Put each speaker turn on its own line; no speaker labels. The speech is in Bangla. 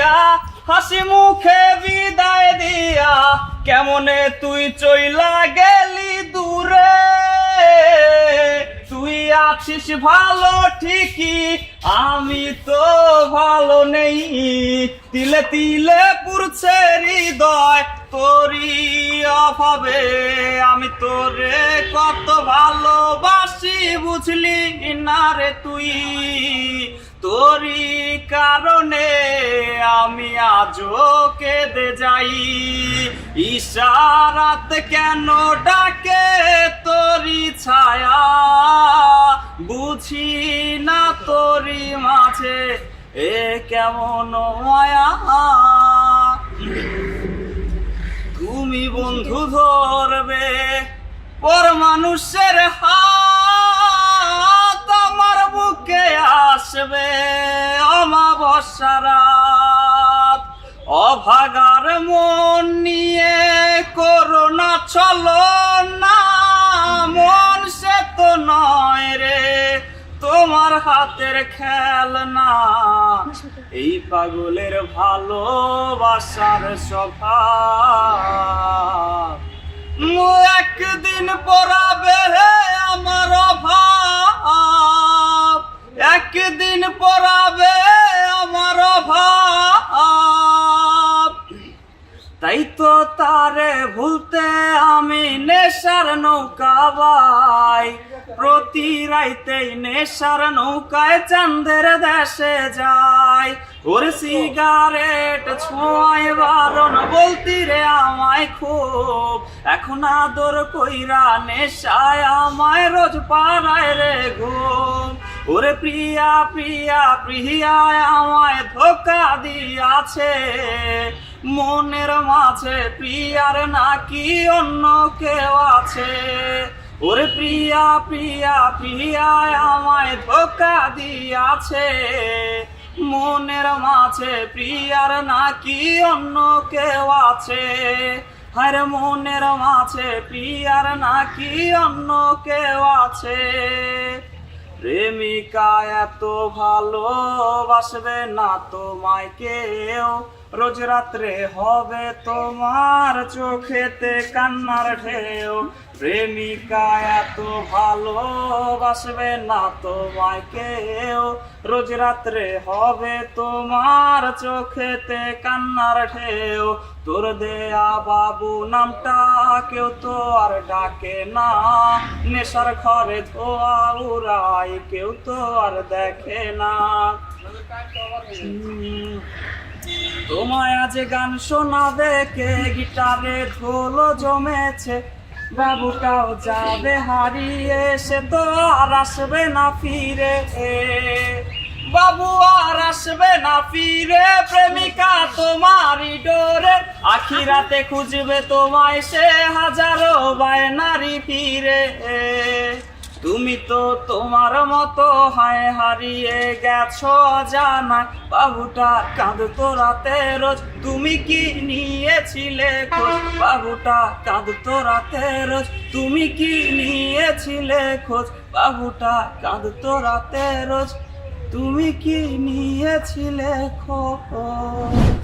দিয়া হাসি মুখে বিদায় দিয়া কেমনে তুই চইলা গেলি দূরে। তুই আছিস ভালো ঠিকই, আমি তো ভালো নেই। তিলে তিলে পুরছে হৃদয় তোরি অভাবে। আমি তোরে কত ভালোবাসি বুঝলি না রে তুই। তোরি কারণে আমি আজও কেঁদে যাই। ইশারাত কেন ডাকে তোরি ছায়া, বুঝি না তোরি মাঝে এ কেমন মায়া। তুমি বন্ধু ধরবে পর মানুষের হাত, আমার বুকে আসবে অমাবস্যা রাত। অভাগার মন নিয়ে করোনা চলো না, মন সে তো নয় রে তোমার হাতের খেলনা। এই পাগলের ভালোবাসার স্বভাব একদিন পড়াবে আমার অভাব, একদিন পড়াবে আমার অভাব। তাই তো তারে ভুলতে আমি নেশার নৌকা বাই। প্রতি রাইতেই নেশার নৌকায় চাঁদের দেশে যাই। ওর সিগারেট ছোঁয়ায় বারণ বলতি রে আমায় খুব। এখন আদর কইরা নেশায় আমায় রোজ পাড়ায় রে ঘুম। ওরে প্রিয়া প্রিয়া প্রিয়া আমায় ধোকা দিয়াছে, মনের মাঝে প্রিয়ার নাকি অন্য কেউ আছে। ওরে প্রিয়া প্রিয়া প্রিয়া আমায় ধোকা দিয়াছে, মনের মাঝে প্রিয়ার নাকি অন্য কেউ আছে। হায় মনের মাঝে প্রিয়ার নাকি অন্য কেউ আছে। প্রেমিকা এত ভালোবাসবে না তোমায় কেউ, রোজ রাত্রে হবে তোমার চোখেতে কান্নার ঢেউ। প্রেমিকা এত ভালোবাসবে না তোমায় কেউ, রোজ রাত্রে হবে তোমার চোখেতে কান্নার ঢেউ। তোর দেয়া বাবু নামটা কেউ তো আর ডাকে না, নেশার ঘরে ধোয়া উড়াই কেউ তো আর দেখে না। তোমায় আজ গান শোনাবে কে, গিটারে ঢোল জমেছে, বাবুটাও যাবে হারিয়ে, সে তো আর আসবে না ফিরে। বাবু আর আসবে না ফিরে, প্রেমিকা তোমারই ডোরে, আখিরাতে খুঁজবে তোমায় সে হাজারো বায়নারি ফিরে। তুমি তো তোমার মতো হায় হারিয়ে গেছো জানা, বাবুটা কাঁদতো রাতে রোজ, তুমি কি নিয়েছিলে খোঁজ? বাবুটা কাঁদতো রাতে রোজ, তুমি কি নিয়েছিলে খোঁজ? বাবুটা কাঁদতো রাতে রোজ, তুমি কি নিয়েছিলে খোঁজ?